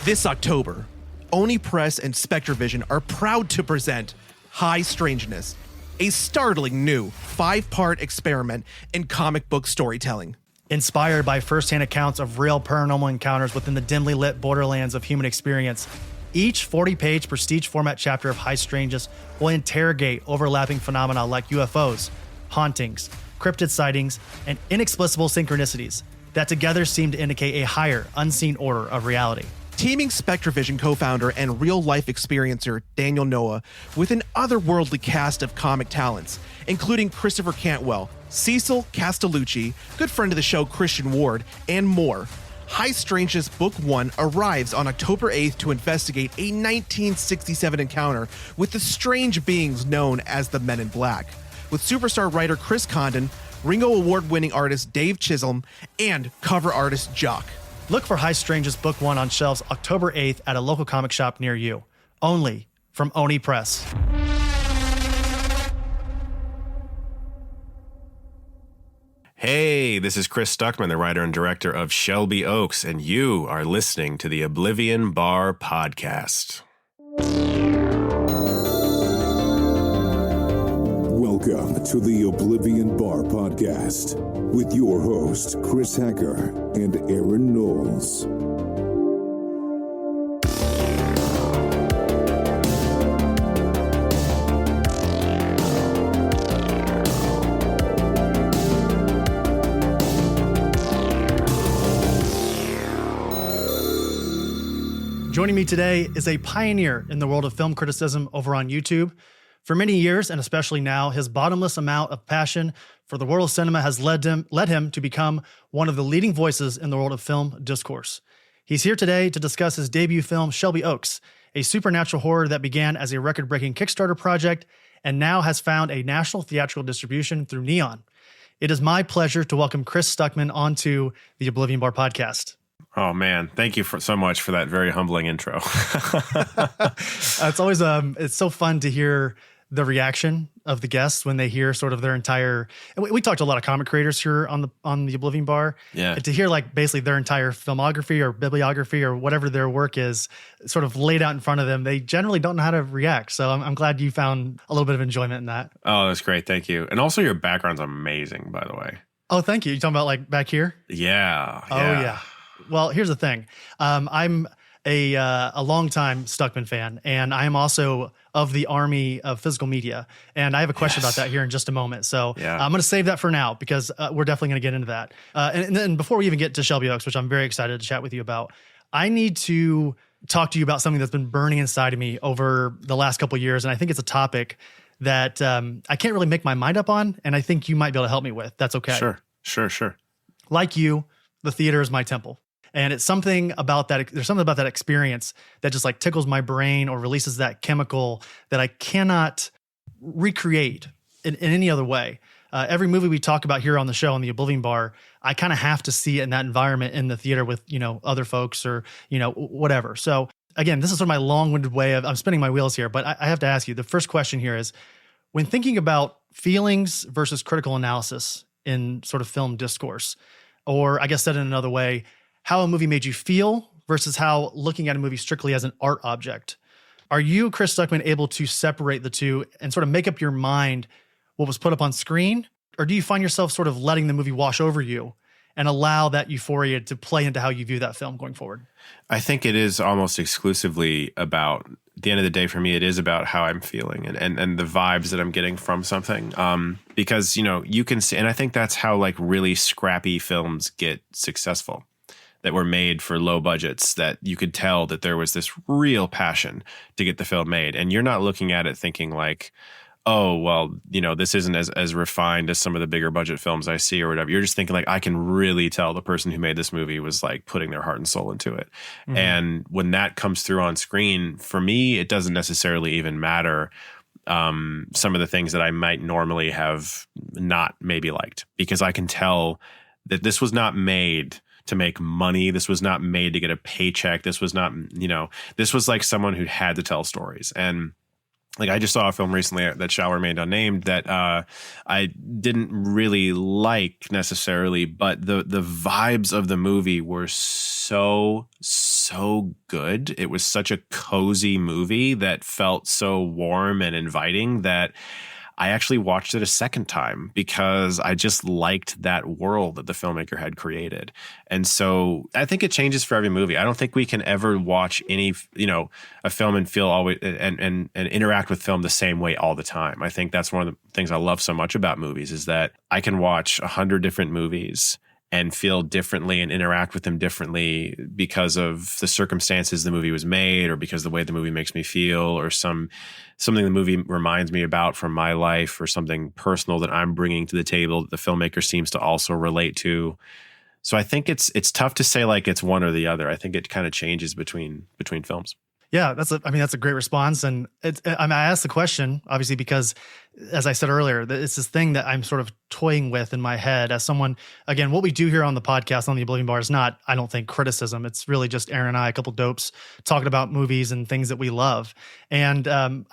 This October, Oni Press and Spectrovision are proud to present High Strangeness, a startling new 5-part experiment in comic book storytelling. Inspired by first-hand accounts of real paranormal encounters within the dimly lit borderlands of human experience, each 40-page prestige format chapter of High Strangeness will interrogate overlapping phenomena like UFOs, hauntings, cryptid sightings, and inexplicable synchronicities that together seem to indicate a higher, unseen order of reality. Teaming Spectrovision co-founder and real-life experiencer Daniel Noah with an otherworldly cast of comic talents, including Christopher Cantwell, Cecil Castellucci, good friend of the show Christian Ward, and more. High Strangeness Book 1 arrives on October 8th to investigate a 1967 encounter with the strange beings known as the Men in Black, with superstar writer Chris Condon, Ringo Award-winning artist Dave Chisholm, and cover artist Jock. Look for High Strangeness Book 1 on shelves October 8th at a local comic shop near you. Only from Oni Press. Hey, this is Chris Stuckmann, the writer and director of Shelby Oaks, and you are listening to the Oblivion Bar Podcast. Welcome to the Oblivion Bar Podcast with your host, Chris Hacker and Aaron Knowles. Joining me today is a pioneer in the world of film criticism over on YouTube. For many years, and especially now, his bottomless amount of passion for the world of cinema has led him to become one of the leading voices in the world of film discourse. He's here today to discuss his debut film, Shelby Oaks, a supernatural horror that began as a record-breaking Kickstarter project and now has found a national theatrical distribution through Neon. It is my pleasure to welcome Chris Stuckmann onto the Oblivion Bar Podcast. Oh, man. Thank you so much for that very humbling intro. It's always it's so fun to hear the reaction of the guests when they hear sort of their entire, and we talked to a lot of comic creators here on the Oblivion Bar. Yeah. And to hear like basically their entire filmography or bibliography or whatever their work is sort of laid out in front of them, they generally don't know how to react. So I'm glad you found a little bit of enjoyment in that. Oh, that's great. Thank you. And also your background's amazing, by the way. Oh, thank you. You talking about like back here? Yeah. Oh, yeah. Well, here's the thing. I'm a longtime Stuckmann fan, and I am also of the army of physical media. And I have a question about that here in just a moment. So I'm going to save that for now because we're definitely going to get into that. And then before we even get to Shelby Oaks, which I'm very excited to chat with you about, I need to talk to you about something that's been burning inside of me over the last couple of years. And I think it's a topic that I can't really make my mind up on, and I think you might be able to help me with. That's okay. Sure. Like you, the theater is my temple. And it's something about that. There's something about that experience that just like tickles my brain or releases that chemical that I cannot recreate in any other way. Every movie we talk about here on the show on the Oblivion Bar, I kind of have to see it in that environment in the theater with, other folks or, whatever. So again, this is sort of my long-winded way of, I'm spinning my wheels here, but I have to ask you, the first question here is, when thinking about feelings versus critical analysis in sort of film discourse, or I guess said in another way, how a movie made you feel versus how looking at a movie strictly as an art object. Are you, Chris Stuckmann, able to separate the two and sort of make up your mind what was put up on screen? Or do you find yourself sort of letting the movie wash over you and allow that euphoria to play into how you view that film going forward? I think it is almost exclusively about, at the end of the day, for me, it is about how I'm feeling and the vibes that I'm getting from something. Because, you can see, and I think that's how like really scrappy films get successful, that were made for low budgets, that you could tell that there was this real passion to get the film made. And you're not looking at it thinking like, oh, well, this isn't as refined as some of the bigger budget films I see or whatever. You're just thinking like, I can really tell the person who made this movie was like putting their heart and soul into it. Mm-hmm. And when that comes through on screen, for me, it doesn't necessarily even matter some of the things that I might normally have not maybe liked, because I can tell that this was not made to make money. This was not made to get a paycheck. This was not, this was like someone who had to tell stories. And like, I just saw a film recently that shall remain unnamed that I didn't really like necessarily, but the vibes of the movie were so so good. It was such a cozy movie that felt so warm and inviting that I actually watched it a second time because I just liked that world that the filmmaker had created. And so I think it changes for every movie. I don't think we can ever watch any, a film and feel always and interact with film the same way all the time. I think that's one of the things I love so much about movies is that I can watch 100 different movies and feel differently and interact with them differently because of the circumstances the movie was made, or because the way the movie makes me feel, or something the movie reminds me about from my life, or something personal that I'm bringing to the table that the filmmaker seems to also relate to. So I think it's tough to say like it's one or the other. I think it kind of changes between films. Yeah, that's a great response. And I asked the question, obviously, because as I said earlier, it's this thing that I'm sort of toying with in my head as someone, again, what we do here on the podcast on the Oblivion Bar is not, I don't think, criticism. It's really just Aaron and I, a couple dopes, talking about movies and things that we love. And I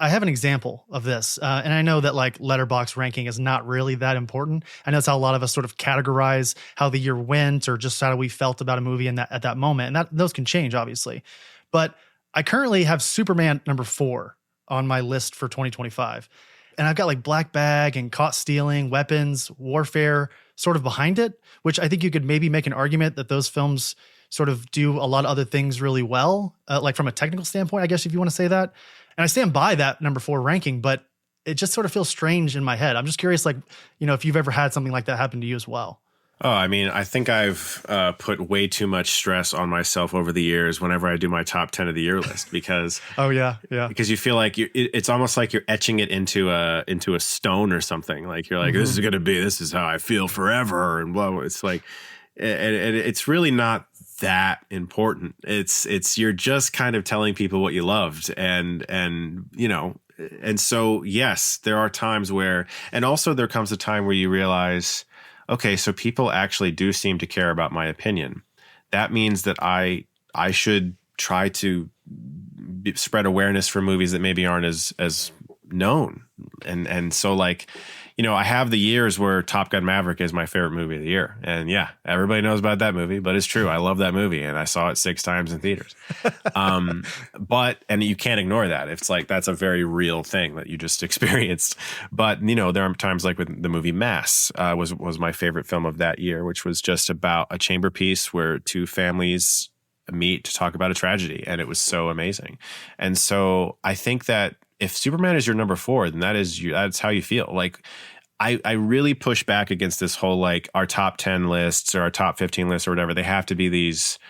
have an example of this. And I know that like letterbox ranking is not really that important. I know that's how a lot of us sort of categorize how the year went or just how we felt about a movie at that moment. And those can change, obviously. But I currently have Superman number 4 on my list for 2025. And I've got like Black Bag and Caught Stealing, Weapons, Warfare sort of behind it, which I think you could maybe make an argument that those films sort of do a lot of other things really well, like from a technical standpoint, I guess, if you want to say that. And I stand by that number 4 ranking, but it just sort of feels strange in my head. I'm just curious, like, if you've ever had something like that happen to you as well. Oh, I mean, I think I've put way too much stress on myself over the years whenever I do my top 10 of the year list because oh yeah, because you feel like it's almost like you're etching it into a stone or something. Like you're like, this is how I feel forever, and blah. It's like, and it's really not that important. It's you're just kind of telling people what you loved, and so yes, there are times where, and also there comes a time where you realize, okay, so people actually do seem to care about my opinion. That means that I should try to spread awareness for movies that maybe aren't as known. And so like, I have the years where Top Gun Maverick is my favorite movie of the year. And yeah, everybody knows about that movie, but it's true. I love that movie and I saw it 6 times in theaters. And you can't ignore that. It's like, that's a very real thing that you just experienced. But, there are times like with the movie Mass was my favorite film of that year, which was just about a chamber piece where 2 families meet to talk about a tragedy. And it was so amazing. And so I think that if Superman is your number 4, then that's how you feel. Like I really push back against this whole, like, our top 10 lists or our top 15 lists or whatever. They have to be these,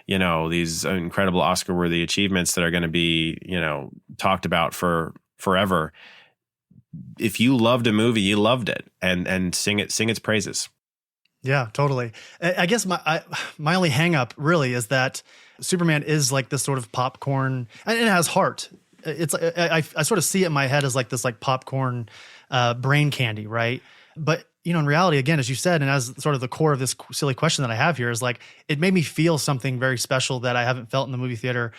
these incredible Oscar worthy achievements that are going to be, talked about for forever. If you loved a movie, you loved it, and sing its praises. Yeah, totally. I guess my only hang up really is that Superman is like this sort of popcorn, and it has heart. It's I sort of see it in my head as like this like popcorn brain candy, right? But in reality, again, as you said, and as sort of the core of this silly question that I have here is like, it made me feel something very special that I haven't felt in the movie theater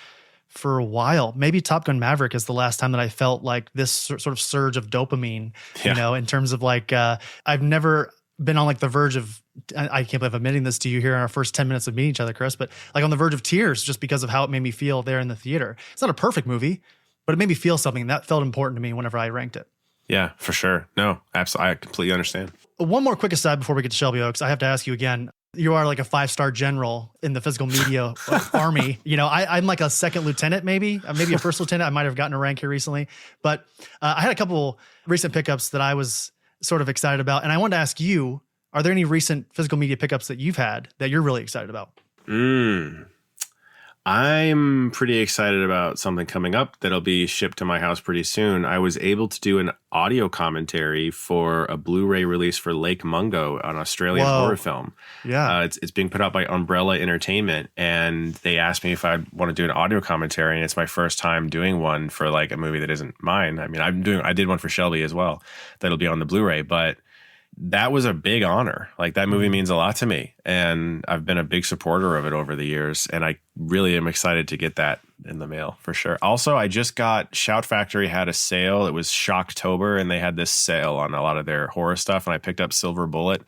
for a while. Maybe Top Gun Maverick is the last time that I felt like this sort of surge of dopamine, in terms of like, I've never been on like the verge of, I can't believe I'm admitting this to you here in our first 10 minutes of meeting each other, Chris, but like on the verge of tears just because of how it made me feel there in the theater. It's not a perfect movie, but it made me feel something, and that felt important to me whenever I ranked it. Yeah, for sure. No, absolutely. I completely understand. One more quick aside before we get to Shelby Oaks. I have to ask you again, you are like a 5-star general in the physical media army. I'm like a second lieutenant, maybe a first lieutenant. I might have gotten a rank here recently, but I had a couple recent pickups that I was sort of excited about. And I wanted to ask you, are there any recent physical media pickups that you've had that you're really excited about? I'm pretty excited about something coming up that'll be shipped to my house pretty soon. I was able to do an audio commentary for a Blu-ray release for Lake Mungo, an Australian horror film. Yeah. It's being put out by Umbrella Entertainment, and they asked me if I'd want to do an audio commentary, and it's my first time doing one for like a movie that isn't mine. I mean, I did one for Shelby as well. That'll be on the Blu-ray, but that was a big honor. Like, that movie means a lot to me, and I've been a big supporter of it over the years, and I really am excited to get that in the mail for sure. Also, I just got Shout Factory had a sale. It was Shocktober, and they had this sale on a lot of their horror stuff. And I picked up Silver Bullet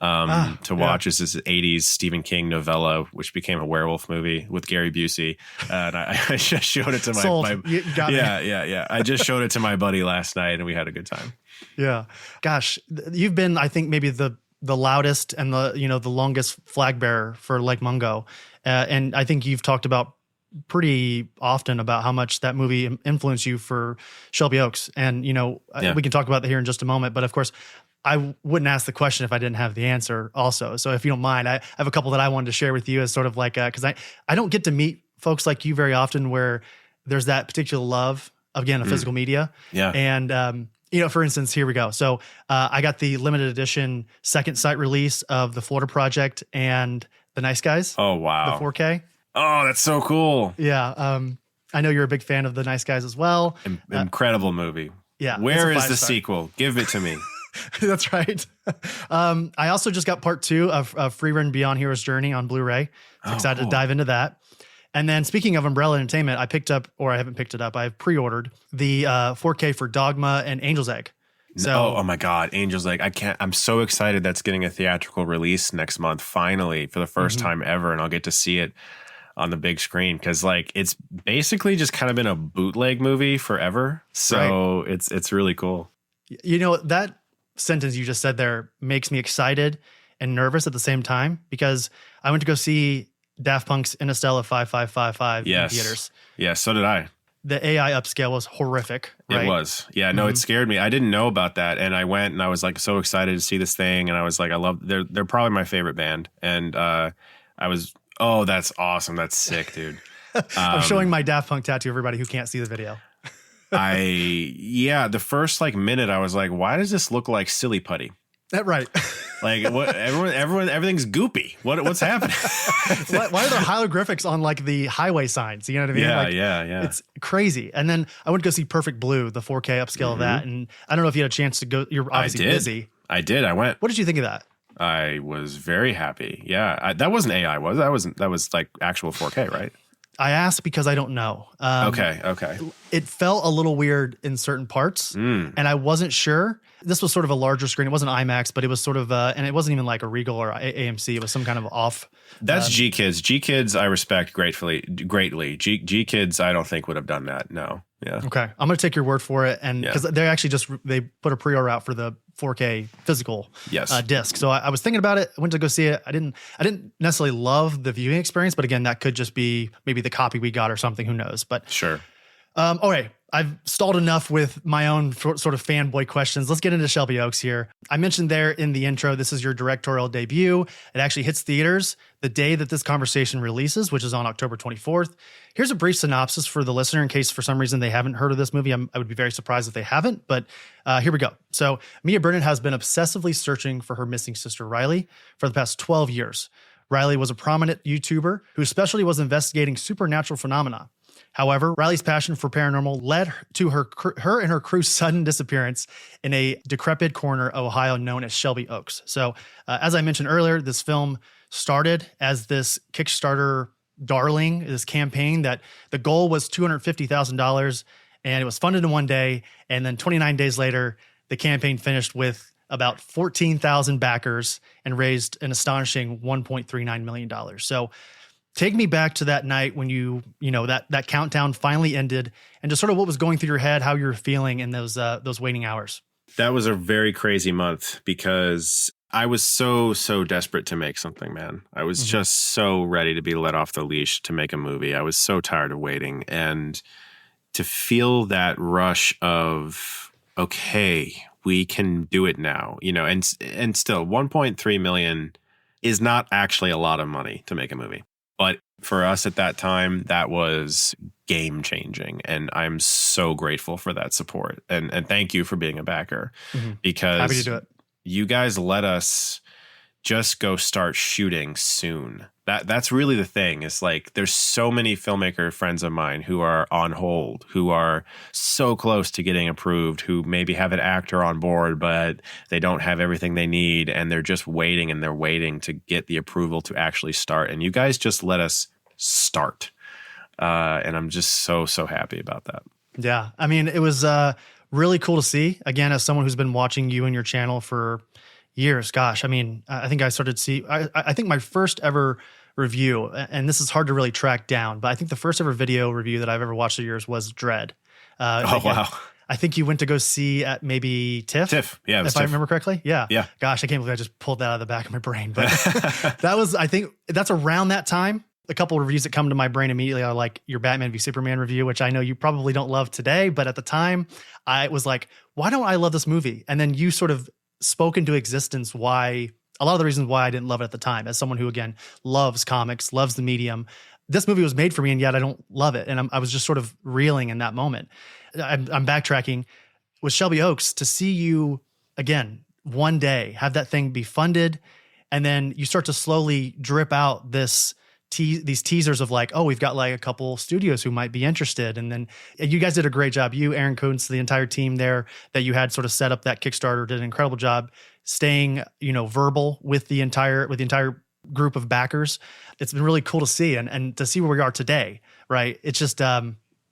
to watch. This is 80s Stephen King novella, which became a werewolf movie with Gary Busey. And I just showed it to my You got me. yeah. I just showed it to my buddy last night, and we had a good time. Yeah. Gosh, you've been, I think, maybe the loudest and the longest flag bearer for Lake Mungo. And I think you've talked about pretty often about how much that movie influenced you for Shelby Oaks. And, we can talk about that here in just a moment. But of course, I wouldn't ask the question if I didn't have the answer also. So if you don't mind, I have a couple that I wanted to share with you as sort of like, because I don't get to meet folks like you very often where there's that particular love, again, of physical media. Yeah. And, for instance, here we go. So I got the limited edition second sight release of The Florida Project and The Nice Guys. Oh, wow. The 4K. Oh, that's so cool. Yeah. I know you're a big fan of The Nice Guys as well. Incredible movie. Yeah. Where is the sequel? Give it to me. That's right. I also just got part 2 of Free Run Beyond Hero's Journey on Blu-ray. So excited to dive into that. And then speaking of Umbrella Entertainment, I haven't picked it up. I've pre-ordered the 4K for Dogma and Angel's Egg. So, oh my God, Angel's Egg. I'm so excited that's getting a theatrical release next month, finally, for the first time ever. And I'll get to see it on the big screen because it's basically just kind of been a bootleg movie forever. So it's really cool. That sentence you just said there makes me excited and nervous at the same time because I went to go see Daft Punk's Interstellar 5555 in theaters. Yeah, so did I. The AI upscale was horrific. Right? It was. Yeah, no, it scared me. I didn't know about that. And I went and I was like so excited to see this thing. And I was like, they're probably my favorite band. And I was, oh, that's awesome. That's sick, dude. I'm showing my Daft Punk tattoo to everybody who can't see the video. The first minute I was like, why does this look like silly putty? Right. Like what? Everything's goopy. What's happening? Why are there hieroglyphics on the highway signs? You know what I mean? Yeah. It's crazy. And then I went to go see Perfect Blue, the 4K upscale of that. And I don't know if you had a chance to go. You're obviously busy. I did. I went. What did you think of that? I was very happy. Yeah, that wasn't AI, was it? That was like actual 4K, right? I asked because I don't know. Okay. It felt a little weird in certain parts, and I wasn't sure. This was sort of a larger screen. It wasn't IMAX, but it was sort of, and it wasn't even like a Regal or AMC. It was some kind of off. That's G Kids. G Kids, I respect greatly. G Kids, I don't think would have done that. No. Yeah. Okay, I'm gonna take your word for it, and because they actually they put a pre-order out for the 4K physical disc. So I was thinking about it. I went to go see it. I didn't necessarily love the viewing experience, but again, that could just be maybe the copy we got or something. Who knows? But sure. Okay. I've stalled enough with my own sort of fanboy questions. Let's get into Shelby Oaks here. I mentioned there in the intro, this is your directorial debut. It actually hits theaters the day that this conversation releases, which is on October 24th. Here's a brief synopsis for the listener in case for some reason they haven't heard of this movie. I would be very surprised if they haven't, but here we go. So Mia Burnett has been obsessively searching for her missing sister, Riley, for the past 12 years. Riley was a prominent YouTuber whose specialty was investigating supernatural phenomena. However, Riley's passion for paranormal led to her and her crew's sudden disappearance in a decrepit corner of Ohio known as Shelby Oaks. So, as I mentioned earlier, this film started as this Kickstarter darling, this campaign that the goal was $250,000, and it was funded in one day. And then 29 days later, the campaign finished with about 14,000 backers and raised an astonishing $1.39 million. So, take me back to that night when that countdown finally ended and just sort of what was going through your head, how you were feeling in those waiting hours. That was a very crazy month because I was so desperate to make something, man. I was just so ready to be let off the leash to make a movie. I was so tired of waiting, and to feel that rush of, okay, we can do it now, and still 1.3 million is not actually a lot of money to make a movie. But for us at that time, that was game changing. And I'm so grateful for that support. And thank you for being a backer because happy to do it. You guys let us just go start shooting soon. That's really the thing. It's like there's so many filmmaker friends of mine who are on hold, who are so close to getting approved, who maybe have an actor on board, but they don't have everything they need. And they're just waiting to get the approval to actually start. And you guys just let us start. And I'm just so happy about that. Yeah. I mean, it was really cool to see, again, as someone who's been watching you and your channel for years. Gosh, I mean, I think I started to see, I think my first ever review, and this is hard to really track down, but I think the first ever video review that I've ever watched of yours was Dread. Wow. I think you went to go see at maybe TIFF. TIFF, yeah. If I remember correctly. Yeah. Yeah. Gosh, I can't believe I just pulled that out of the back of my brain. But that was, I think that's around that time. A couple of reviews that come to my brain immediately are like your Batman v Superman review, which I know you probably don't love today, but at the time I was like, why don't I love this movie? And then you sort of spoke into existence why, a lot of the reasons why I didn't love it at the time, as someone who, again, loves comics, loves the medium. This movie was made for me, and yet I don't love it. And I was just sort of reeling in that moment. I'm backtracking with Shelby Oaks to see you, again, one day have that thing be funded, and then you start to slowly drip out these teasers of like, oh, we've got like a couple studios who might be interested. And then you guys did a great job. You, Aaron Kuntz, the entire team there that you had sort of set up that Kickstarter did an incredible job staying, verbal with the entire group of backers. It's been really cool to see and to see where we are today. Right. It's just,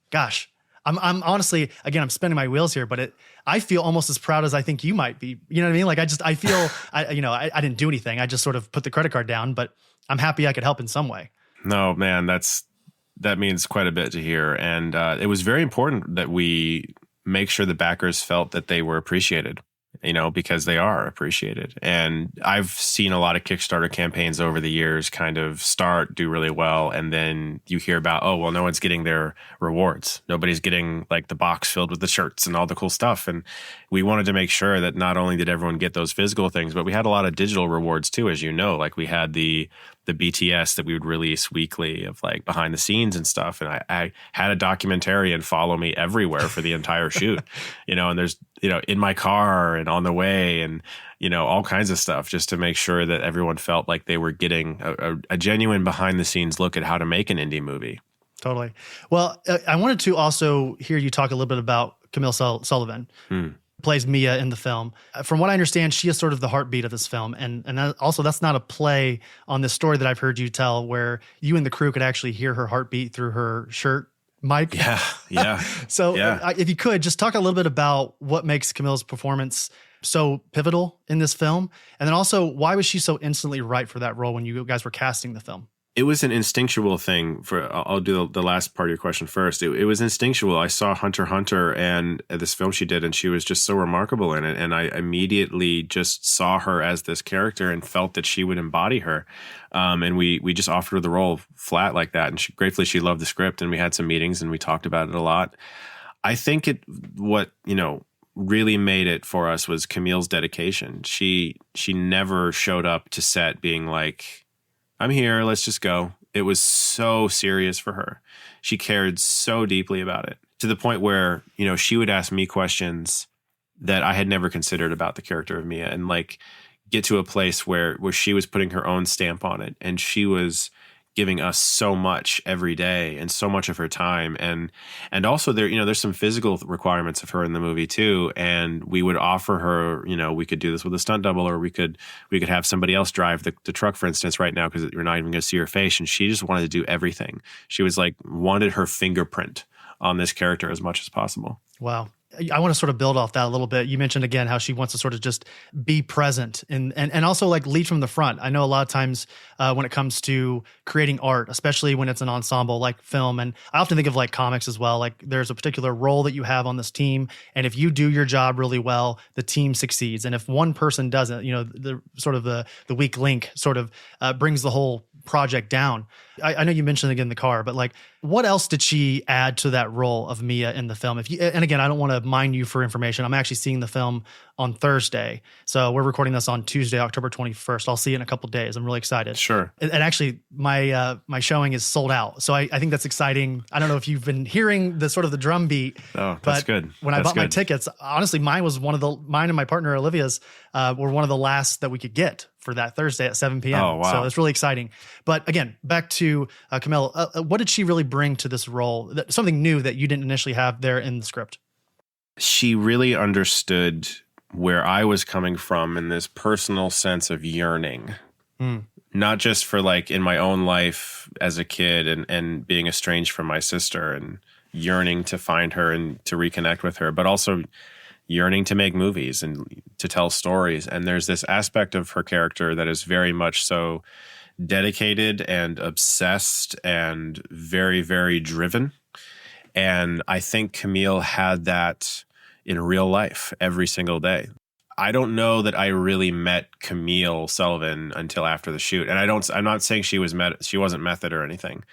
gosh, I'm honestly, again, I'm spinning my wheels here, but I feel almost as proud as I think you might be. You know what I mean? Like I feel, I didn't do anything. I just sort of put the credit card down, but I'm happy I could help in some way. No, man, that means quite a bit to hear. And it was very important that we make sure the backers felt that they were appreciated, because they are appreciated. And I've seen a lot of Kickstarter campaigns over the years kind of do really well. And then you hear about, oh, well, no one's getting their rewards. Nobody's getting like the box filled with the shirts and all the cool stuff. And we wanted to make sure that not only did everyone get those physical things, but we had a lot of digital rewards too, as you know. Like we had the BTS that we would release weekly of like behind the scenes and stuff. And I had a documentarian follow me everywhere for the entire shoot, and there's, in my car and on the way and, all kinds of stuff just to make sure that everyone felt like they were getting a genuine behind the scenes look at how to make an indie movie. Totally. Well, I wanted to also hear you talk a little bit about Camille Sullivan. Plays Mia in the film. From what I understand, she is sort of the heartbeat of this film. And also that's not a play on this story that I've heard you tell where you and the crew could actually hear her heartbeat through her shirt mic. Yeah. So if you could just talk a little bit about what makes Camille's performance so pivotal in this film. And then also, why was she so instantly right for that role when you guys were casting the film? It was an instinctual thing. I'll do the last part of your question first. It was instinctual. I saw Hunter x Hunter and this film she did, and she was just so remarkable in it. And I immediately just saw her as this character and felt that she would embody her. And we just offered her the role flat like that. And gratefully, she loved the script, and we had some meetings and we talked about it a lot. I think what really made it for us was Camille's dedication. She never showed up to set being like, I'm here, let's just go. It was so serious for her. She cared so deeply about it to the point where, she would ask me questions that I had never considered about the character of Mia and like get to a place where she was putting her own stamp on it. And she was giving us so much every day and so much of her time. And also there's some physical requirements of her in the movie too. And we would offer her, we could do this with a stunt double, or we could have somebody else drive the truck, for instance, right now, because you're not even going to see her face. And she just wanted to do everything. She was like, wanted her fingerprint on this character as much as possible. Wow. I want to sort of build off that a little bit. You mentioned again how she wants to sort of just be present and also like lead from the front. I know a lot of times when it comes to creating art, especially when it's an ensemble like film, and I often think of like comics as well. Like there's a particular role that you have on this team, and if you do your job really well, the team succeeds. And if one person doesn't, the sort of the weak link sort of brings the whole project down. I know you mentioned again the car, but like, what else did she add to that role of Mia in the film? And again, I don't want to mine you for information. I'm actually seeing the film on Thursday. So we're recording this on Tuesday, October 21st. I'll see it in a couple of days. I'm really excited. Sure. And actually my showing is sold out. So I think that's exciting. I don't know if you've been hearing the sort of the drum beat. Oh, that's good. When I bought my tickets, honestly, mine and my partner Olivia's were one of the last that we could get for that Thursday at 7 p.m. Oh, wow. So it's really exciting. But again, back to Camille, what did she really bring to this role? Something new that you didn't initially have there in the script? She really understood where I was coming from in this personal sense of yearning. Not just for like in my own life as a kid and being estranged from my sister and yearning to find her and to reconnect with her, but also yearning to make movies and to tell stories. And there's this aspect of her character that is very much so dedicated and obsessed and very, very driven. And I think Camille had that in real life every single day. I don't know that I really met Camille Sullivan until after the shoot. And I'm not saying she wasn't method or anything,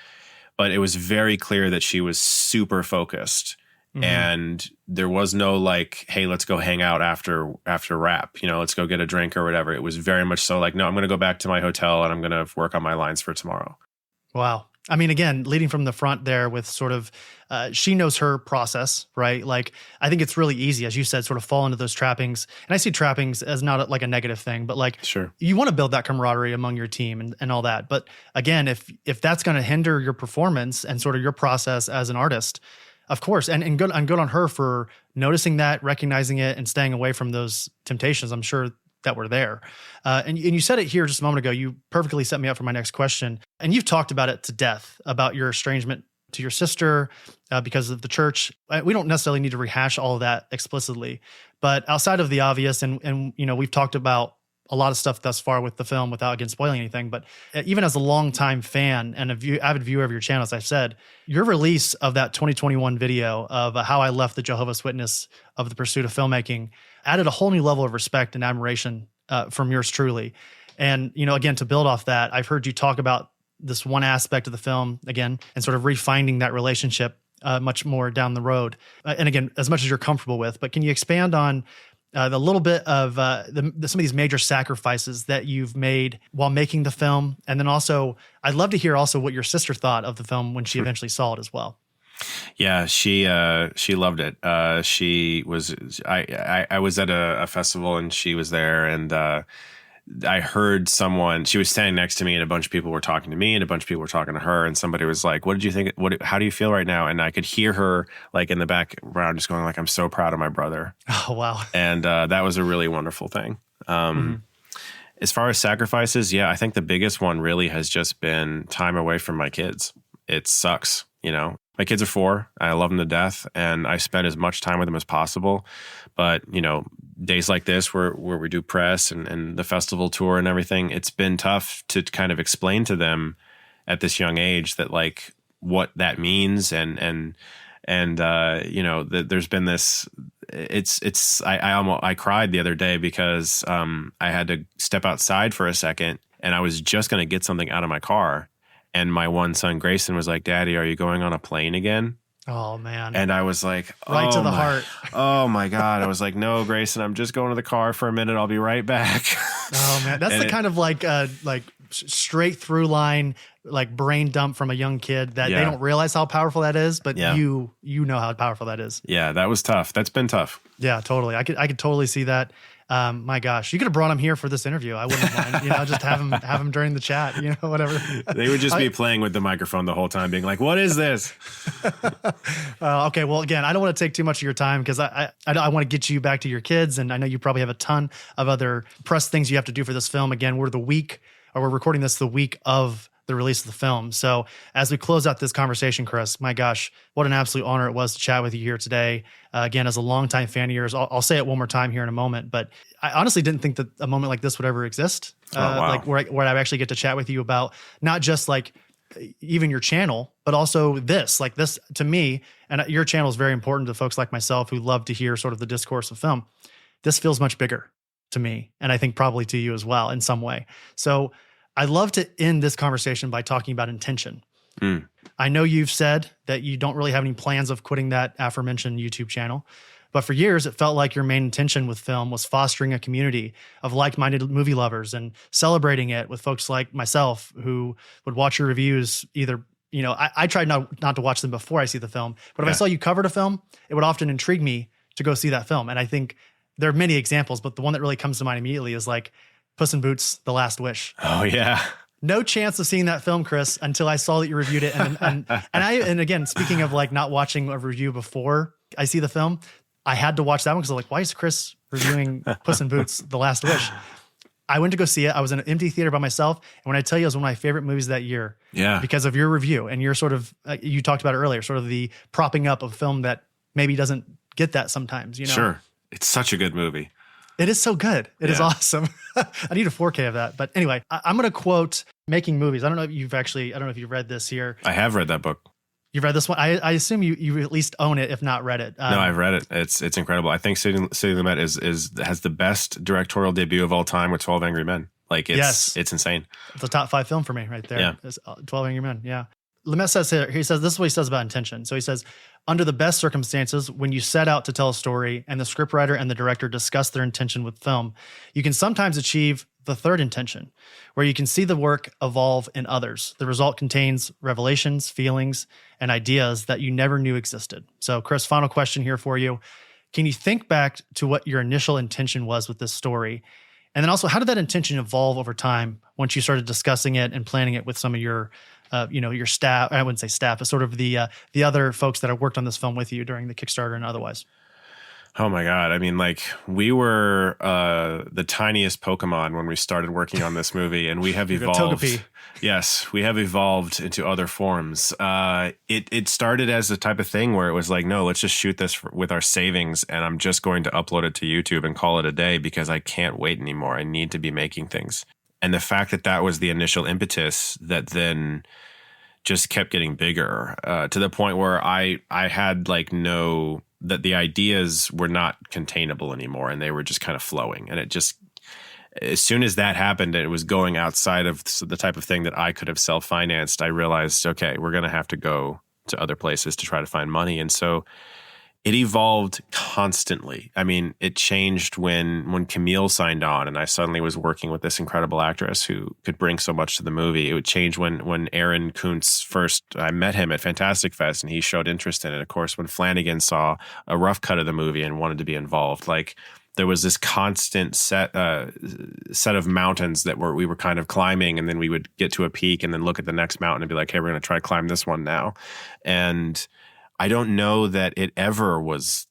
but it was very clear that she was super focused. Mm-hmm. And there was no like, hey, let's go hang out after wrap, let's go get a drink or whatever. It was very much so like, no, I'm going to go back to my hotel and I'm going to work on my lines for tomorrow. Wow. I mean, again, leading from the front there with sort of, she knows her process, right? Like, I think it's really easy, as you said, sort of fall into those trappings. And I see trappings as not like a negative thing, but like, sure, you want to build that camaraderie among your team and all that. But again, if that's going to hinder your performance and sort of your process as an artist, of course, and good on her for noticing that, recognizing it, and staying away from those temptations, I'm sure, that were there. And you said it here just a moment ago. You perfectly set me up for my next question. And you've talked about it to death, about your estrangement to your sister because of the church. We don't necessarily need to rehash all of that explicitly. But outside of the obvious, and we've talked about a lot of stuff thus far with the film without, again, spoiling anything. But even as a longtime fan and avid viewer of your channel, as I've said, your release of that 2021 video of how I left the Jehovah's Witness of the pursuit of filmmaking added a whole new level of respect and admiration from yours truly. And, again, to build off that, I've heard you talk about this one aspect of the film, again, and sort of refinding that relationship much more down the road. And again, as much as you're comfortable with, but can you expand on the little bit of some of these major sacrifices that you've made while making the film? And then also, I'd love to hear also what your sister thought of the film when she eventually saw it as well. Yeah, she loved it. I was at a festival and she was there, and I heard she was standing next to me, and a bunch of people were talking to me and a bunch of people were talking to her, and somebody was like, what did you think? How do you feel right now? And I could hear her like in the background just going like, I'm so proud of my brother. Oh, wow. And that was a really wonderful thing. As far as sacrifices, yeah, I think the biggest one really has just been time away from my kids. It sucks, My kids are 4. I love them to death, and I spend as much time with them as possible. But, days like this where we do press and the festival tour and everything, it's been tough to kind of explain to them at this young age that like what that means and that there's been this. I cried the other day because I had to step outside for a second, and I was just going to get something out of my car. And my one son, Grayson, was like, Daddy, are you going on a plane again? Oh, man. And I was like, right to the heart. Oh, my God. I was like, no, Grayson, I'm just going to the car for a minute. I'll be right back. Oh, man. That's kind of like straight through line, like brain dump from a young kid that they don't realize how powerful that is. But you know how powerful that is. Yeah, that was tough. That's been tough. Yeah, totally. I could totally see that. My gosh, you could have brought him here for this interview. I wouldn't mind, just have him during the chat, whatever. They would just be playing with the microphone the whole time being like, what is this? Okay. Well, again, I don't want to take too much of your time because I want to get you back to your kids. And I know you probably have a ton of other press things you have to do for this film. Again, we're recording this the week of the release of the film. So as we close out this conversation, Chris, my gosh, what an absolute honor it was to chat with you here today. Again, as a longtime fan of yours, I'll say it one more time here in a moment, but I honestly didn't think that a moment like this would ever exist. Wow. Like where I actually get to chat with you about not just like even your channel, but also this to me, and your channel is very important to folks like myself who love to hear sort of the discourse of film. This feels much bigger to me, and I think probably to you as well in some way. So I'd love to end this conversation by talking about intention. I know you've said that you don't really have any plans of quitting that aforementioned YouTube channel, but for years it felt like your main intention with film was fostering a community of like-minded movie lovers and celebrating it with folks like myself who would watch your reviews either. I tried not to watch them before I see the film, but if I saw you covered a film, it would often intrigue me to go see that film. And I think there are many examples, but the one that really comes to mind immediately is like Puss in Boots: The Last Wish. Oh yeah. No chance of seeing that film, Chris, until I saw that you reviewed it. And again, speaking of like not watching a review before I see the film, I had to watch that one because I'm like, why is Chris reviewing Puss in Boots: The Last Wish? I went to go see it. I was in an empty theater by myself. And when I tell you, it was one of my favorite movies that year. Yeah. Because of your review and your sort of, you talked about it earlier, sort of the propping up of film that maybe doesn't get that sometimes, you know? Sure. It's such a good movie. It is so good. It is awesome. I need a 4K of that. But anyway, I'm going to quote Making Movies. I don't know if you've read this here. I have read that book. You've read this one? I assume you at least own it, if not read it. No, I've read it. It's incredible. I think Sidney Lumet has the best directorial debut of all time with 12 Angry Men. Like it's insane. It's a top 5 film for me right there. Yeah. It's 12 Angry Men. Yeah. Lumet says here, this is what he says about intention. So he says, under the best circumstances, when you set out to tell a story and the scriptwriter and the director discuss their intention with film, you can sometimes achieve the third intention, where you can see the work evolve in others. The result contains revelations, feelings, and ideas that you never knew existed. So Chris, final question here for you. Can you think back to what your initial intention was with this story? And then also, how did that intention evolve over time once you started discussing it and planning it with some of your your staff? I wouldn't say staff, but sort of the other folks that have worked on this film with you during the Kickstarter and otherwise. Oh my God. I mean, like, we were the tiniest Pokemon when we started working on this movie, and we have evolved. Togepi. Yes, we have evolved into other forms. It started as the type of thing where it was like, no, let's just shoot this with our savings, and I'm just going to upload it to YouTube and call it a day because I can't wait anymore. I need to be making things. And the fact that that was the initial impetus that then just kept getting bigger to the point where I had like that the ideas were not containable anymore, and they were just kind of flowing. And it just, as soon as that happened, and it was going outside of the type of thing that I could have self-financed, I realized, okay, we're going to have to go to other places to try to find money. And so it evolved constantly. I mean, it changed when Camille signed on and I suddenly was working with this incredible actress who could bring so much to the movie. It would change when Aaron Kuntz I met him at Fantastic Fest and he showed interest in it. Of course, when Flanagan saw a rough cut of the movie and wanted to be involved, like there was this constant set of mountains that we were kind of climbing, and then we would get to a peak and then look at the next mountain and be like, hey, we're going to try to climb this one now. And I don't know that it ever was.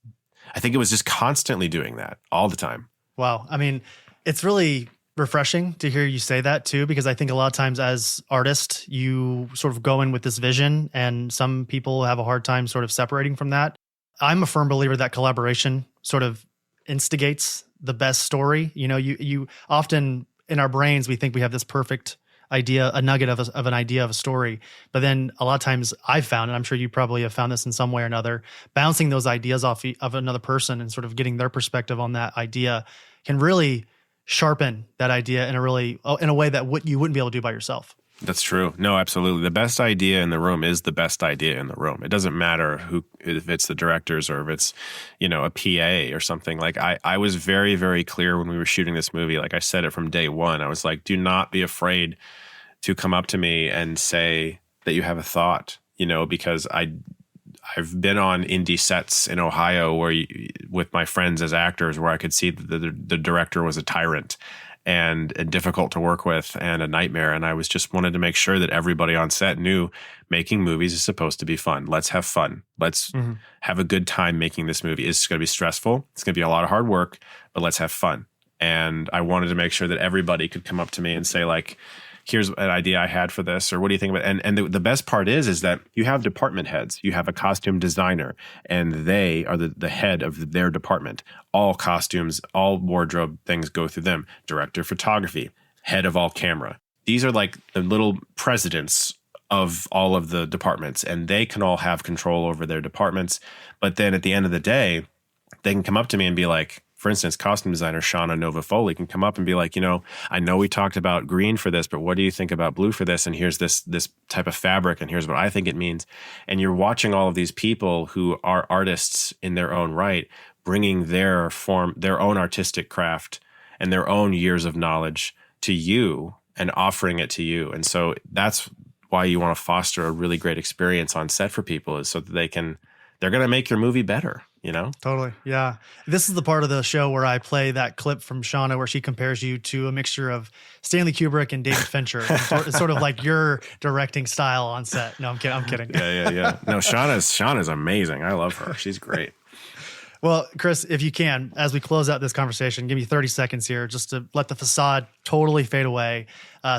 I think it was just constantly doing that all the time. Wow. I mean, it's really refreshing to hear you say that too, because I think a lot of times as artists, you sort of go in with this vision and some people have a hard time sort of separating from that. I'm a firm believer that collaboration sort of instigates the best story. You know, you often in our brains, we think we have this perfect idea, a nugget of an idea of a story. But then a lot of times I've found, and I'm sure you probably have found this in some way or another, bouncing those ideas off of another person and sort of getting their perspective on that idea can really sharpen that idea in a way that you wouldn't be able to do by yourself. That's true. No, absolutely. The best idea in the room is the best idea in the room. It doesn't matter if it's the directors or if it's, a PA or something. Like I was very, very clear when we were shooting this movie. Like I said it from day one. I was like, do not be afraid to come up to me and say that you have a thought, because I've been on indie sets in Ohio with my friends as actors where I could see that the director was a tyrant and difficult to work with and a nightmare. And I just wanted to make sure that everybody on set knew making movies is supposed to be fun. Let's have fun. Let's have a good time making this movie. It's going to be stressful. It's going to be a lot of hard work, but let's have fun. And I wanted to make sure that everybody could come up to me and say like, here's an idea I had for this, or what do you think about it? And the best part is that you have department heads. You have a costume designer, and they are the head of their department. All costumes, all wardrobe things go through them. Director of photography, head of all camera. These are like the little presidents of all of the departments, and they can all have control over their departments. But then at the end of the day, they can come up to me and be like, for instance, costume designer Shauna Nova Foley can come up and be like, I know we talked about green for this, but what do you think about blue for this? And here's this type of fabric, and here's what I think it means. And you're watching all of these people who are artists in their own right, bringing their own artistic craft and their own years of knowledge to you and offering it to you. And so that's why you want to foster a really great experience on set for people, is so that they're going to make your movie better. Totally. Yeah. This is the part of the show where I play that clip from Shauna where she compares you to a mixture of Stanley Kubrick and David Fincher. It's sort of like your directing style on set. No, I'm kidding. Yeah. No, Shauna's amazing. I love her. She's great. Well, Chris, if you can, as we close out this conversation, give me 30 seconds here just to let the facade totally fade away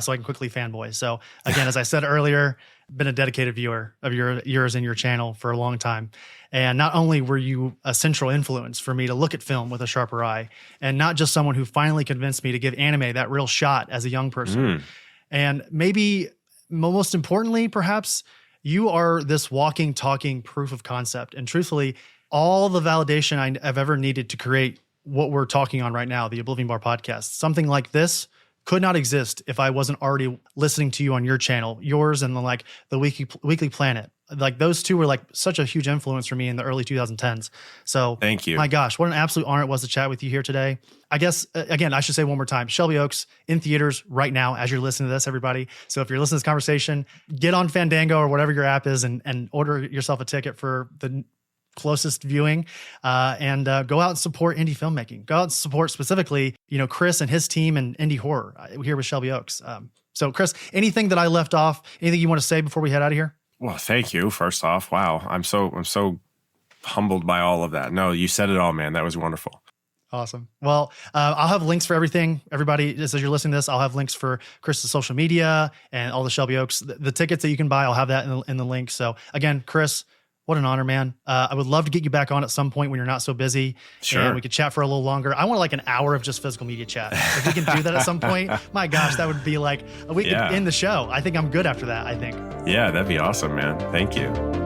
so I can quickly fanboy. So again, as I said earlier, been a dedicated viewer of yours and your channel for a long time. And not only were you a central influence for me to look at film with a sharper eye, and not just someone who finally convinced me to give anime that real shot as a young person. And maybe most importantly, perhaps, you are this walking, talking proof of concept. And truthfully, all the validation I've ever needed to create what we're talking on right now, the Oblivion Bar podcast. Something like this could not exist if I wasn't already listening to you on your channel, yours and the Weekly Planet. Like those two were like such a huge influence for me in the early 2010s. So thank you. My gosh, what an absolute honor it was to chat with you here today. I guess, again, I should say one more time, Shelby Oaks in theaters right now as you're listening to this, everybody. So if you're listening to this conversation, get on Fandango or whatever your app is and order yourself a ticket for the closest viewing, and go out and support indie filmmaking. Go out and support specifically, Chris and his team and indie horror here with Shelby Oaks. So Chris, anything that I left off, anything you want to say before we head out of here? Well, thank you. First off, wow, I'm so humbled by all of that. No, you said it all, man. That was wonderful. Awesome. Well, I'll have links for everything. Everybody, just as you're listening to this, I'll have links for Chris's social media and all the Shelby Oaks. The tickets that you can buy, I'll have that in the link. So again, Chris, what an honor, man. I would love to get you back on at some point when you're not so busy. Sure. And we could chat for a little longer. I want like an hour of just physical media chat. If we can do that at some point, my gosh, that would be like, we could end the show. I think I'm good after that, I think. Yeah, that'd be awesome, man. Thank you.